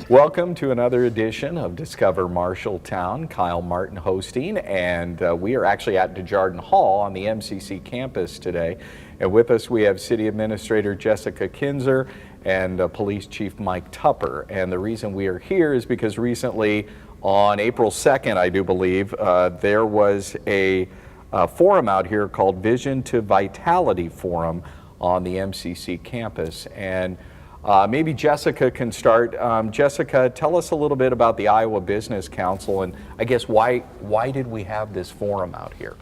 Welcome to another edition of Discover Marshalltown. Kyle Martin hosting, and we are actually at Desjardins Hall on the MCC campus today. And with us we have City Administrator Jessica Kinzer and Police Chief Mike Tupper. And the reason we are here is because recently, on April 2nd, I do believe, there was a forum out here called Vision to Vitality Forum on the MCC campus. And maybe Jessica can start. Jessica, tell us a little bit about the Iowa Business Council, and I guess why did we have this forum out here?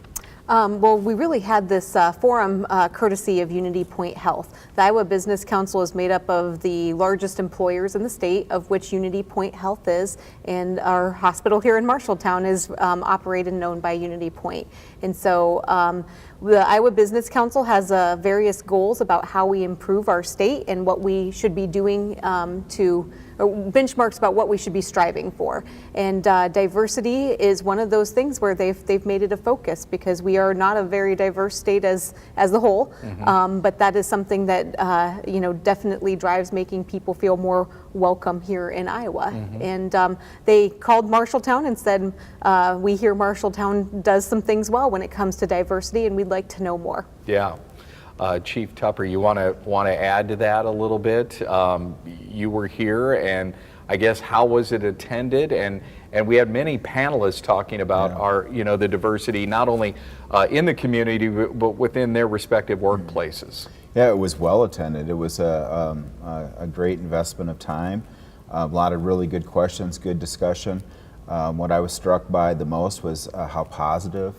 Well, we really had this forum courtesy of Unity Point Health. The Iowa Business Council is made up of the largest employers in the state, of which Unity Point Health is, and our hospital here in Marshalltown is operated and owned by Unity Point. And so the Iowa Business Council has various goals about how we improve our state and what we should be doing benchmarks about what we should be striving for. And diversity is one of those things where they've made it a focus, because we are not a very diverse state as the whole. But that is something that definitely drives making people feel more welcome here in Iowa. And they called Marshalltown and said, we hear Marshalltown does some things well when it comes to diversity, and we'd like to know more. Yeah. Chief Tupper, you want to add to that a little bit? You were here, and I guess how was it attended? And we had many panelists talking about our the diversity not only in the community but within their respective workplaces. Yeah, it was well attended. It was a great investment of time. A lot of really good questions, good discussion. What I was struck by the most was how positive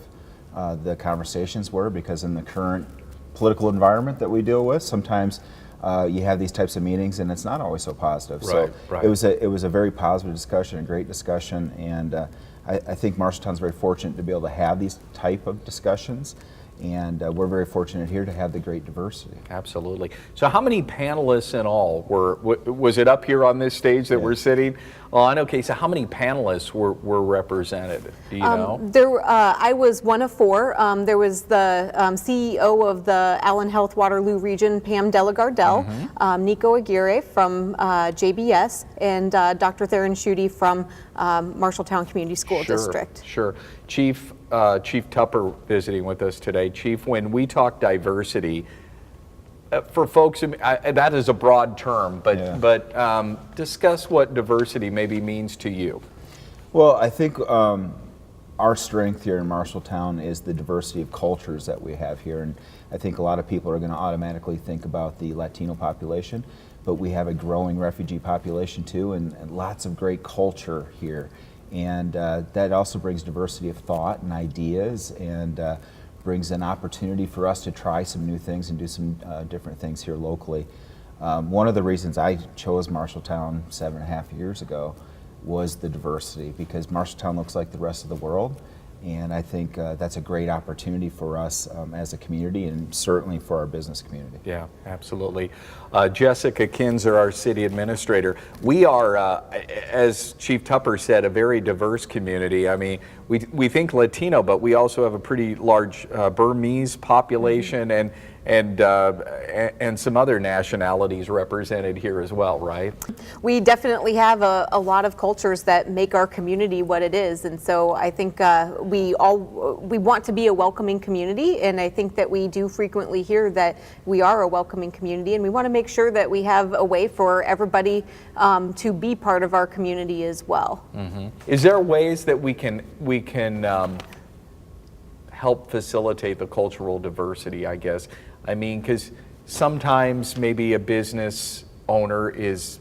the conversations were, because in the current political environment that we deal with, sometimes you have these types of meetings and it's not always so positive. Right. It was a very positive discussion, a great discussion, and I think Marshalltown's very fortunate to be able to have these type of discussions, and we're very fortunate here to have the great diversity. Absolutely. So how many panelists in all was it up here on this stage that we're sitting on? Okay, so how many panelists were represented? Do you know? I was one of four. There was the CEO of the Allen Health Waterloo region, Pam Delagardelle, Nico Aguirre from JBS, and Dr. Theron Schutte from Marshalltown Community School District. Sure. Chief Tupper visiting with us today. Chief, when we talk diversity, for folks, that is a broad term, but discuss what diversity maybe means to you. Well, I think our strength here in Marshalltown is the diversity of cultures that we have here, and I think a lot of people are going to automatically think about the Latino population, but we have a growing refugee population too, and lots of great culture here. And that also brings diversity of thought and ideas, and brings an opportunity for us to try some new things and do some different things here locally. One of the reasons I chose Marshalltown 7.5 years ago was the diversity, because Marshalltown looks like the rest of the world, and I think that's a great opportunity for us as a community, and certainly for our business community. Yeah, absolutely. Jessica Kinzer, our city administrator. We are, as Chief Tupper said, a very diverse community. I mean, we think Latino, but we also have a pretty large Burmese population, and some other nationalities represented here as well, right? We definitely have a lot of cultures that make our community what it is, and so I think we want to be a welcoming community, and I think that we do frequently hear that we are a welcoming community, and we want to make sure that we have a way for everybody to be part of our community as well. Is there ways that we can help facilitate the cultural diversity, I guess? I mean, because sometimes maybe a business owner is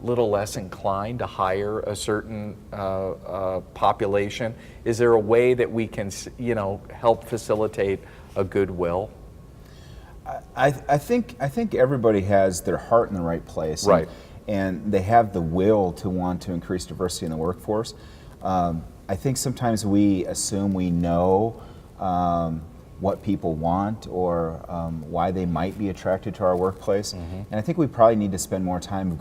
a little less inclined to hire a certain population. Is there a way that we can, help facilitate a goodwill? I think everybody has their heart in the right place, right? And they have the will to want to increase diversity in the workforce. I think sometimes we assume we know what people want, or why they might be attracted to our workplace. And I think we probably need to spend more time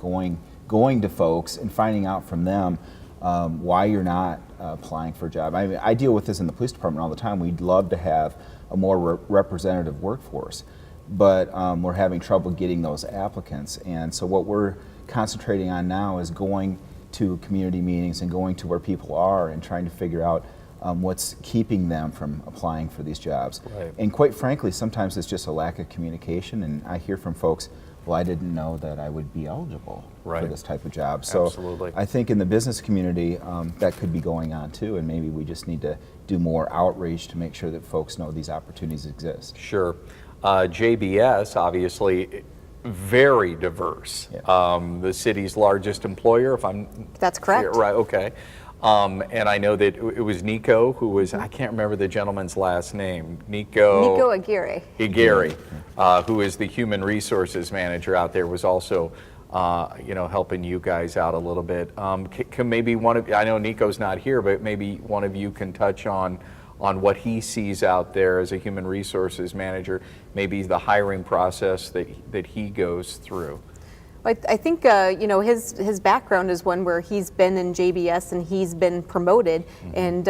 going to folks and finding out from them why you're not applying for a job. I mean, I deal with this in the police department all the time. We'd love to have a more representative workforce, but we're having trouble getting those applicants. And so what we're concentrating on now is going to community meetings and going to where people are and trying to figure out what's keeping them from applying for these jobs. Right. And quite frankly, sometimes it's just a lack of communication, and I hear from folks, well, I didn't know that I would be eligible Right. for this type of job. So Absolutely. I think in the business community, that could be going on too, and maybe we just need to do more outreach to make sure that folks know these opportunities exist. Sure. JBS, obviously, very diverse. Yeah. The city's largest employer, if I'm... That's correct. Right, okay. And I know that it was Nico who was, I can't remember the gentleman's last name. Nico Aguirre. Aguirre, who is the human resources manager out there, was also, helping you guys out a little bit. Can maybe one of, I know Nico's not here, but maybe one of you can touch on what he sees out there as a human resources manager, maybe the hiring process that he goes through. I think his background is one where he's been in JBS and he's been promoted, and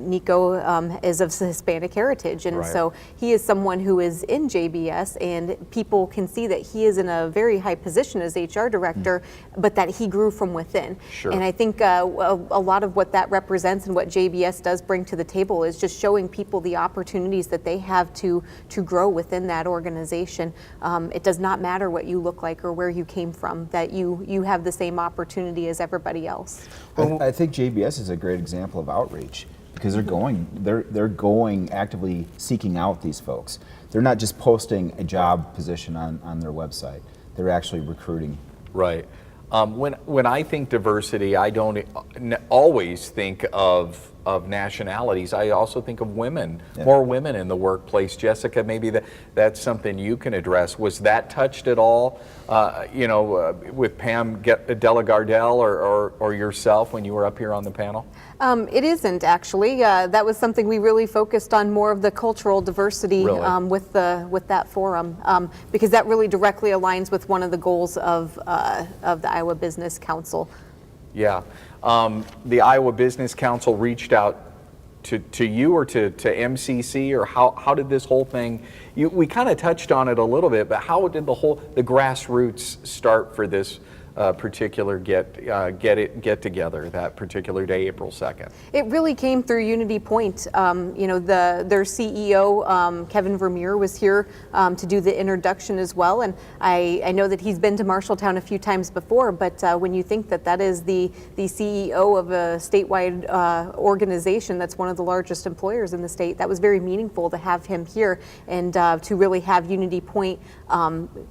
Nico is of Hispanic heritage, and Right. so he is someone who is in JBS, and people can see that he is in a very high position as HR director, but that he grew from within. Sure. And I think a lot of what that represents and what JBS does bring to the table is just showing people the opportunities that they have to grow within that organization. It does not matter what you look like or where you came from, that you have the same opportunity as everybody else. I think JBS is a great example of outreach because they're going actively seeking out these folks. They're not just posting a job position on their website. They're actually recruiting. Right. When I think diversity, I don't always think of nationalities. I also think of women, Yeah. more women in the workplace. Jessica, maybe that's something you can address. Was that touched at all, with Pam Delagardelle or yourself when you were up here on the panel? It isn't actually. That was something we really focused on, more of the cultural diversity Really? with that forum, because that really directly aligns with one of the goals of the Iowa Business Council. Yeah. The Iowa Business Council reached out to you or to MCC, or how did this whole thing, we kind of touched on it a little bit, but how did the grassroots start for this particular get together that particular day, April 2nd? It really came through Unity Point. Their CEO, Kevin Vermeer, was here to do the introduction as well. And I know that he's been to Marshalltown a few times before, but when you think that is the CEO of a statewide organization that's one of the largest employers in the state, that was very meaningful to have him here and to really have Unity Point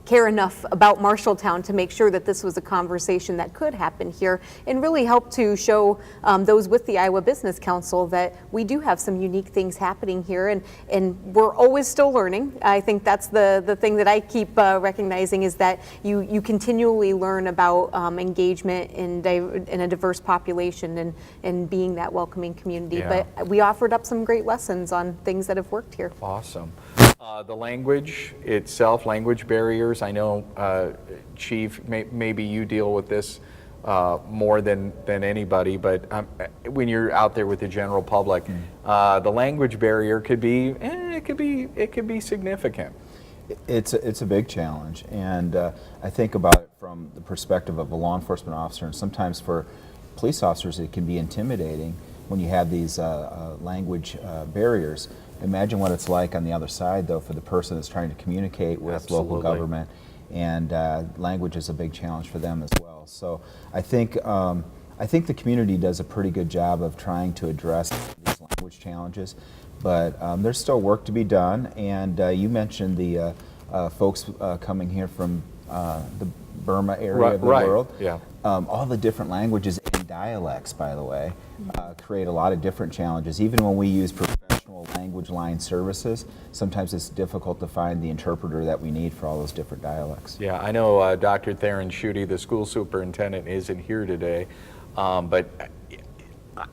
care enough about Marshalltown to make sure that this was a conversation that could happen here, and really help to show those with the Iowa Business Council that we do have some unique things happening here, and we're always still learning. I think that's the thing that I keep recognizing, is that you continually learn about engagement in a diverse population and being that welcoming community. Yeah. But we offered up some great lessons on things that have worked here. Awesome. The language itself, language barriers, I know, Chief, maybe you deal with this more than anybody, but when you're out there with the general public, the language barrier could be significant. It's a big challenge, and I think about it from the perspective of a law enforcement officer, and sometimes for police officers it can be intimidating when you have these language barriers. Imagine what it's like on the other side, though, for the person that's trying to communicate with Absolutely. local government, and language is a big challenge for them as well. So I think the community does a pretty good job of trying to address these language challenges, but there's still work to be done. And you mentioned the folks coming here from the Burma area of the world. Yeah. All the different languages and dialects, by the way, create a lot of different challenges. Even when we use professional language line services, sometimes it's difficult to find the interpreter that we need for all those different dialects. Yeah, I know Dr. Theron Schutte, the school superintendent, isn't here today, but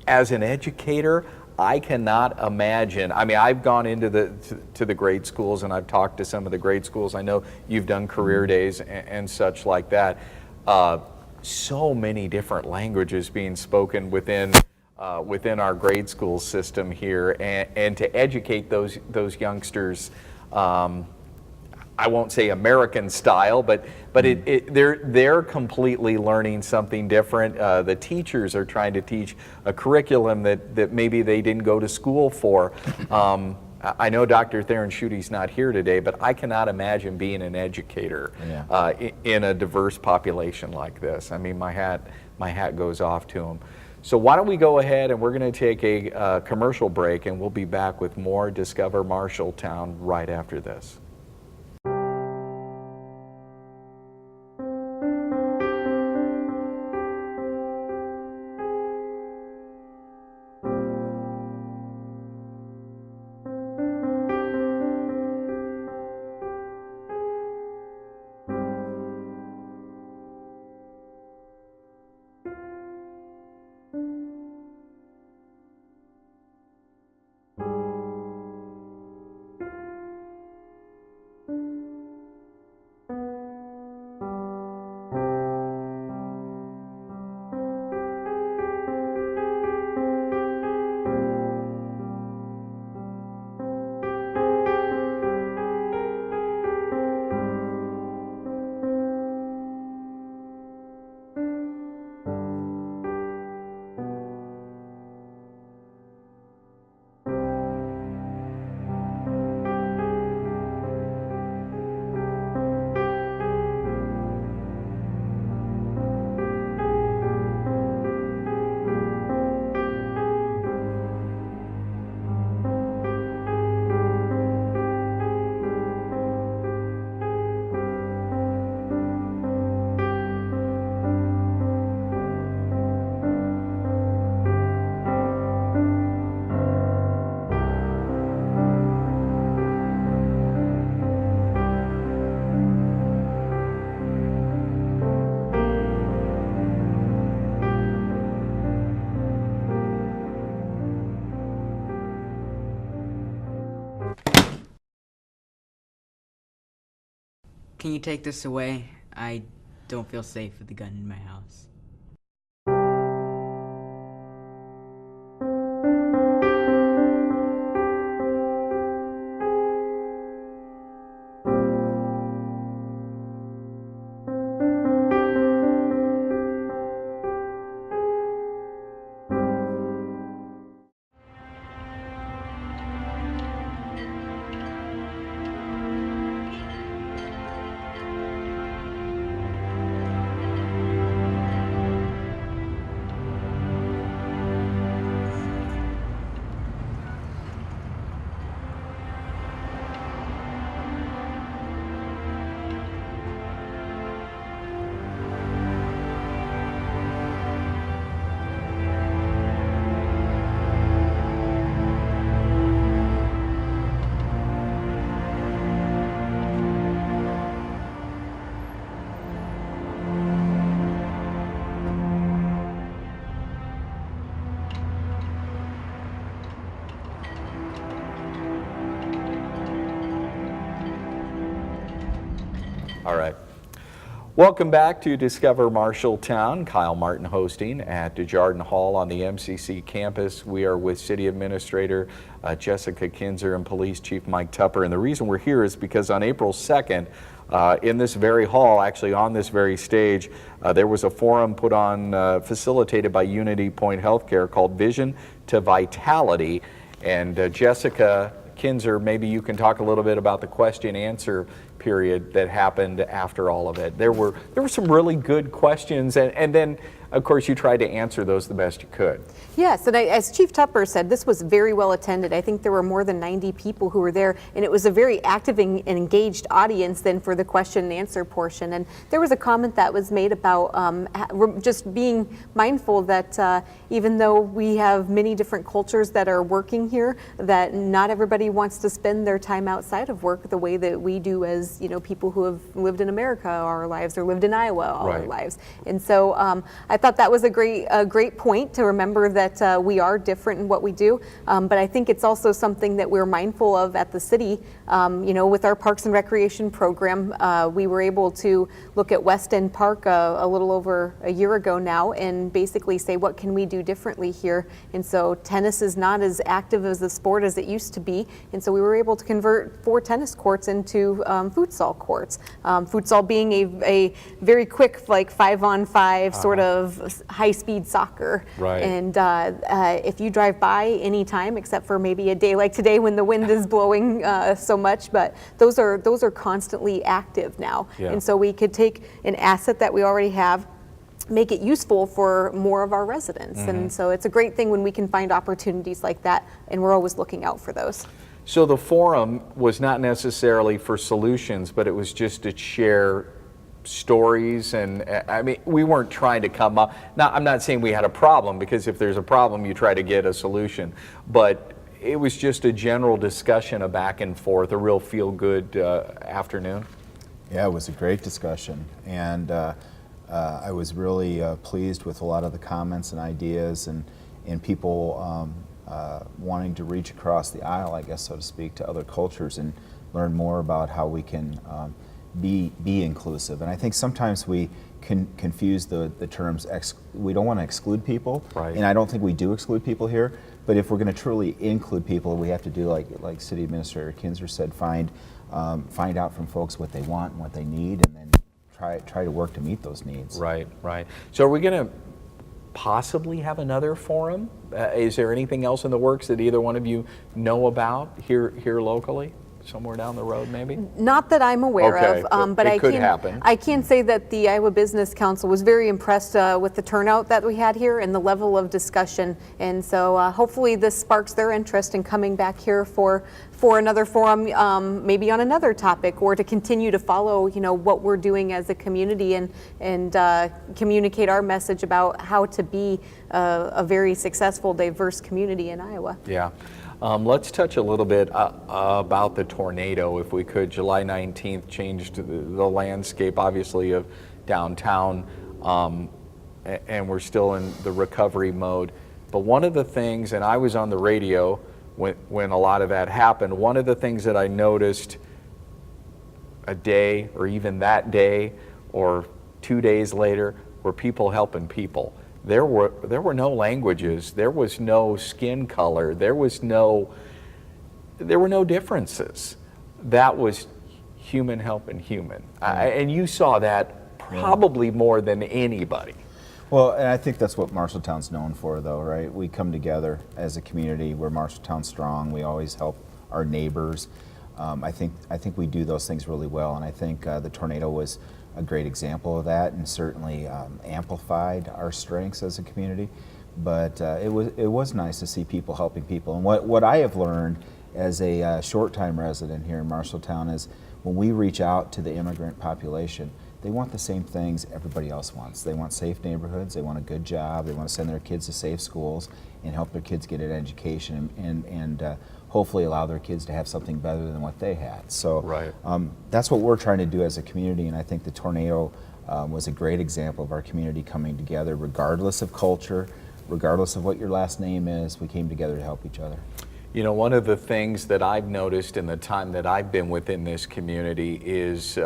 as an educator, I cannot imagine. I mean, I've gone into the grade schools and I've talked to some of the grade schools. I know you've done career days and such like that. So many different languages being spoken within our grade school system here, and to educate those youngsters, I won't say American style, but they're completely learning something different. The teachers are trying to teach a curriculum that maybe they didn't go to school for. I know Dr. Theron Schuette's not here today, but I cannot imagine being an educator in a diverse population like this. I mean, my hat goes off to him. So why don't we go ahead and we're going to take a commercial break, and we'll be back with more Discover Marshalltown right after this. Can you take this away? I don't feel safe with the gun in my house. All right. Welcome back to Discover Marshalltown. Kyle Martin hosting at Desjardins Hall on the MCC campus. We are with City Administrator Jessica Kinzer and Police Chief Mike Tupper. And the reason we're here is because on April 2nd, in this very hall, actually on this very stage, there was a forum put on, facilitated by Unity Point Healthcare called Vision to Vitality. And Jessica Kinzer, maybe you can talk a little bit about the question answer period that happened after all of it. There were some really good questions, and then of course you tried to answer those the best you could. Yes, and as Chief Tupper said, this was very well attended. I think there were more than 90 people who were there, and it was a very active and engaged audience then for the question and answer portion. And there was a comment that was made about just being mindful that even though we have many different cultures that are working here, that not everybody wants to spend their time outside of work the way that we do as people who have lived in America all our lives or lived in Iowa all our lives. And so I thought that was a great point to remember that we are different in what we do, but I think it's also something that we're mindful of at the city With our Parks and Recreation program, we were able to look at West End Park a little over a year ago now and basically say, what can we do differently here? And so tennis is not as active as a sport as it used to be. And so we were able to convert 4 tennis courts into futsal courts. Futsal being a very quick, like 5-on-5 sort of high-speed soccer. Right. And if you drive by any time, except for maybe a day like today when the wind is blowing so much, but those are constantly active now. Yeah. And so we could take an asset that we already have, make it useful for more of our residents. And so it's a great thing when we can find opportunities like that, and we're always looking out for those. So the forum was not necessarily for solutions, but it was just to share stories. And I mean, we weren't trying to come up, I'm not saying we had a problem, because if there's a problem, you try to get a solution. But it was just a general discussion, a back and forth, a real feel-good afternoon. Yeah, it was a great discussion, and I was really pleased with a lot of the comments and ideas, and people wanting to reach across the aisle, I guess, so to speak, to other cultures and learn more about how we can be inclusive. And I think sometimes we can confuse the terms. We don't want to exclude people, right. And I don't think we do exclude people here. But if we're going to truly include people, we have to do like City Administrator Kinzer said, find out from folks what they want and what they need, and then try to work to meet those needs. Right, right. So are we going to possibly have another forum? Is there anything else in the works that either one of you know about here locally? Somewhere down the road, maybe? Not that I'm aware Okay, of, but it could happen. I can say that the Iowa Business Council was very impressed with the turnout that we had here and the level of discussion. And so hopefully this sparks their interest in coming back here for another forum, maybe on another topic, or to continue to follow, what we're doing as a community and communicate our message about how to be a very successful, diverse community in Iowa. Yeah. Let's touch a little bit about the tornado, if we could. July 19th changed the landscape, obviously, of downtown, and we're still in the recovery mode. But one of the things, and I was on the radio when a lot of that happened, one of the things that I noticed a day, or even that day, or 2 days later, were people helping people. There were no languages. There was no skin color. There were no differences. That was human helping human. And you saw that probably more than anybody. Well, and I think that's what Marshalltown's known for, though, right? We come together as a community. We're Marshalltown strong. We always help our neighbors. I think we do those things really well, and I think the tornado was a great example of that, and certainly amplified our strengths as a community. But it was nice to see people helping people. And what I have learned as a short-time resident here in Marshalltown is when we reach out to the immigrant population, they want the same things everybody else wants. They want safe neighborhoods, they want a good job, they want to send their kids to safe schools and help their kids get an education and hopefully allow their kids to have something better than what they had. So right. That's what we're trying to do as a community, and I think the tornado was a great example of our community coming together regardless of culture, regardless of what your last name is. We came together to help each other. You know, one of the things that I've noticed in the time that I've been within this community is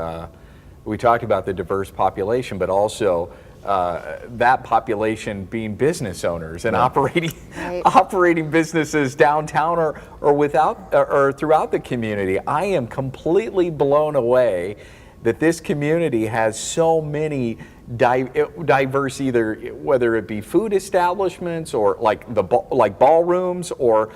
we talked about the diverse population, but also that population being business owners and operating businesses downtown or throughout the community. I am completely blown away that this community has so many diverse, either whether it be food establishments or like ballrooms or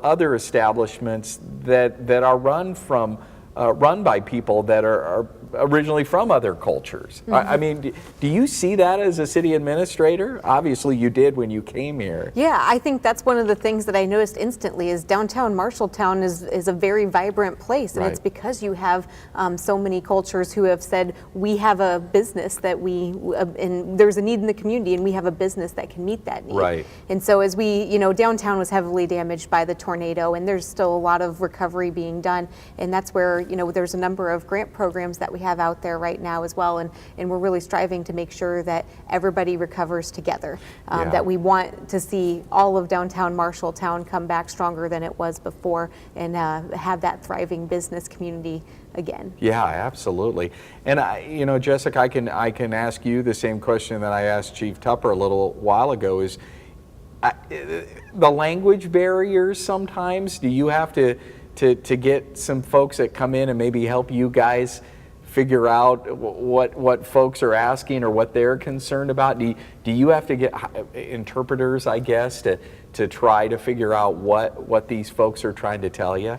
other establishments that are run by people that are originally from other cultures. Mm-hmm. I mean, do you see that as a city administrator? Obviously you did when you came here. Yeah, I think that's one of the things that I noticed instantly is downtown Marshalltown is a very vibrant place, and it's because you have so many cultures who have said, we have a business that and there's a need in the community and we have a business that can meet that need. Right. And so as downtown was heavily damaged by the tornado and there's still a lot of recovery being done, and that's where, there's a number of grant programs that we have out there right now as well, and we're really striving to make sure that everybody recovers together, Yeah. that we want to see all of downtown Marshalltown come back stronger than it was before, and have that thriving business community again. Yeah, absolutely. And Jessica, I can ask you the same question that I asked Chief Tupper a little while ago. Is the language barriers sometimes? Do you have to get some folks that come in and maybe help you guys figure out what folks are asking or what they're concerned about? Do you have to get interpreters, I guess, to try to figure out what these folks are trying to tell you?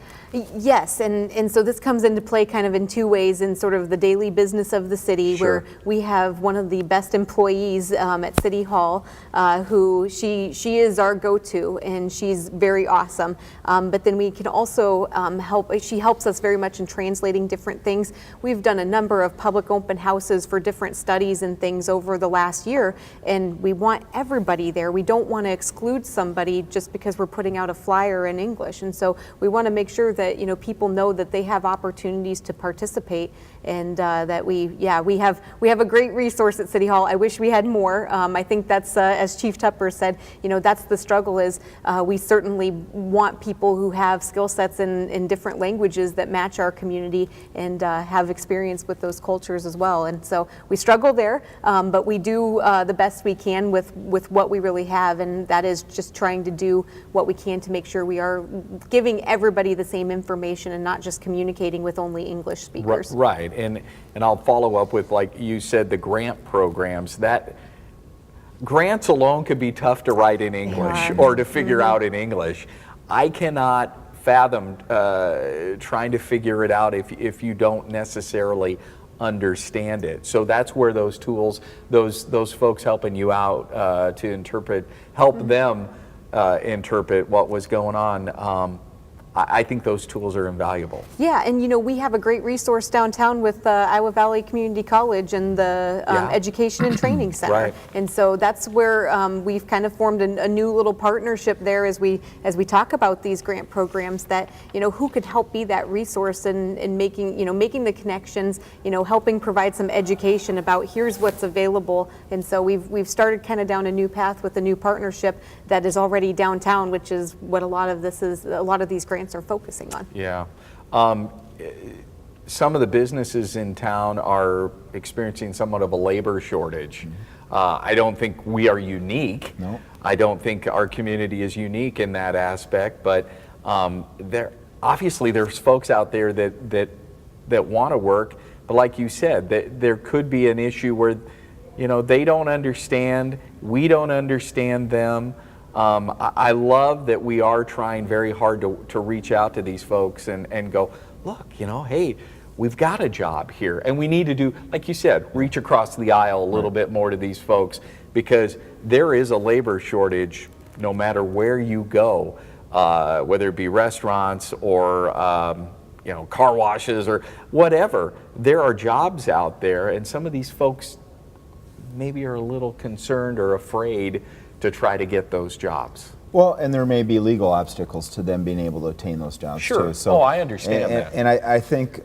Yes, and so this comes into play kind of in two ways in sort of the daily business of the city. Sure. Where we have one of the best employees at City Hall who she is our go-to, and she's very awesome. But then we can also she helps us very much in translating different things. We've done a number of public open houses for different studies and things over the last year, and we want everybody there. We don't want to exclude somebody just because we're putting out a flyer in English, and so we want to make sure that people know that they have opportunities to participate, and that we have a great resource at City Hall. I wish we had more. I think that's as Chief Tupper said, that's the struggle. Is we certainly want people who have skill sets in different languages that match our community and have experience with those cultures as well. And so we struggle there, but we do the best we can with what we really have, and that is just trying to do what we can to make sure we are giving everybody the same information and not just communicating with only English speakers. Right, and I'll follow up with, like you said, the grant programs. That grants alone could be tough to write in English or to figure out in English. I cannot fathom trying to figure it out if you don't necessarily understand it. So that's where those tools, those folks helping you out to interpret, help them interpret what was going on. I think those tools are invaluable. Yeah, and we have a great resource downtown with Iowa Valley Community College and the Education and Training Center. Right. And so that's where we've kind of formed a new little partnership there as we talk about these grant programs, that who could help be that resource in making the connections, helping provide some education about here's what's available. And so we've started kind of down a new path with a new partnership that is already downtown, which is what a lot of these grants are focusing on. Yeah. Some of the businesses in town are experiencing somewhat of a labor shortage. I don't think we are unique. No. I don't think our community is unique in that aspect, but obviously there's folks out there that want to work, but like you said, there could be an issue where they don't understand, we don't understand them. I love that we are trying very hard to reach out to these folks and go, look, hey, we've got a job here, and we need to do, like you said, reach across the aisle a little bit more to these folks, because there is a labor shortage no matter where you go, whether it be restaurants or car washes or whatever. There are jobs out there, and some of these folks maybe are a little concerned or afraid to try to get those jobs. Well, and there may be legal obstacles to them being able to obtain those jobs Sure. too. So, I understand that. And I think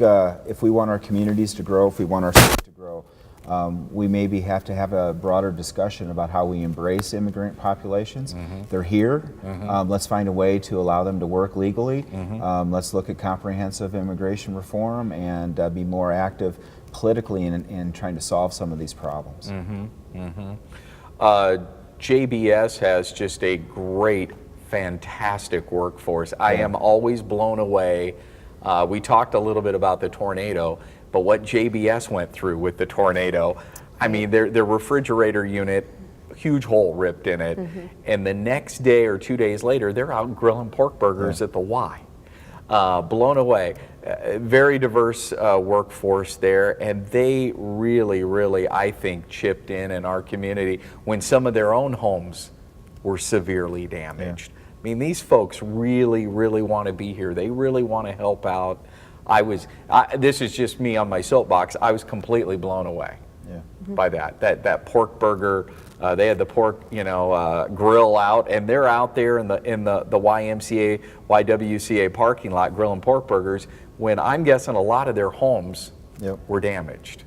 if we want our communities to grow, if we want our state to grow, we maybe have to have a broader discussion about how we embrace immigrant populations. They're here. Let's find a way to allow them to work legally. Let's look at comprehensive immigration reform and be more active politically in trying to solve some of these problems. JBS has just a great, fantastic workforce. I am always blown away. We talked a little bit about the tornado, but what JBS went through with the tornado, I mean, their refrigerator unit, huge hole ripped in it, and the next day or 2 days later, they're out grilling pork burgers at the Y. Blown away. Very diverse workforce there, and they really, I think, chipped in our community when some of their own homes were severely damaged. I mean, these folks really want to be here. They really want to help out. This is just me on my soapbox. I was completely blown away. Yeah. by that pork burger. They had the pork, grill out, and they're out there in the YWCA parking lot grilling pork burgers. When I'm guessing a lot of their homes Yep. were damaged.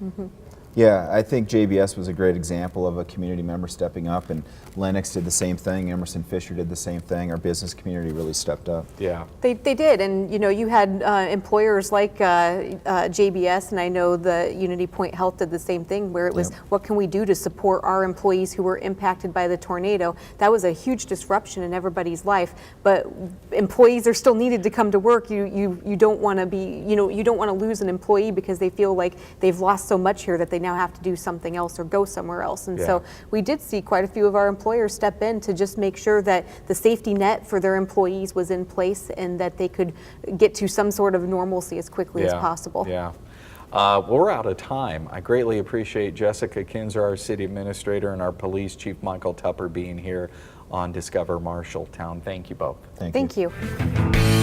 Yeah, I think JBS was a great example of a community member stepping up, and Lennox did the same thing. Emerson Fisher did the same thing. Our business community really stepped up. Yeah. They did, and you had employers like JBS, and I know the Unity Point Health did the same thing, where it was, what can we do to support our employees who were impacted by the tornado? That was a huge disruption in everybody's life, but employees are still needed to come to work. You don't want to be, you don't want to lose an employee because they feel like they've lost so much here that they now have to do something else or go somewhere else. And so we did see quite a few of our employers step in to just make sure that the safety net for their employees was in place and that they could get to some sort of normalcy as quickly as possible. Yeah. We're out of time. I greatly appreciate Jessica Kinzer, our city administrator, and our police chief Michael Tupper being here on Discover Marshalltown. Thank you both. Thank you. Thank you.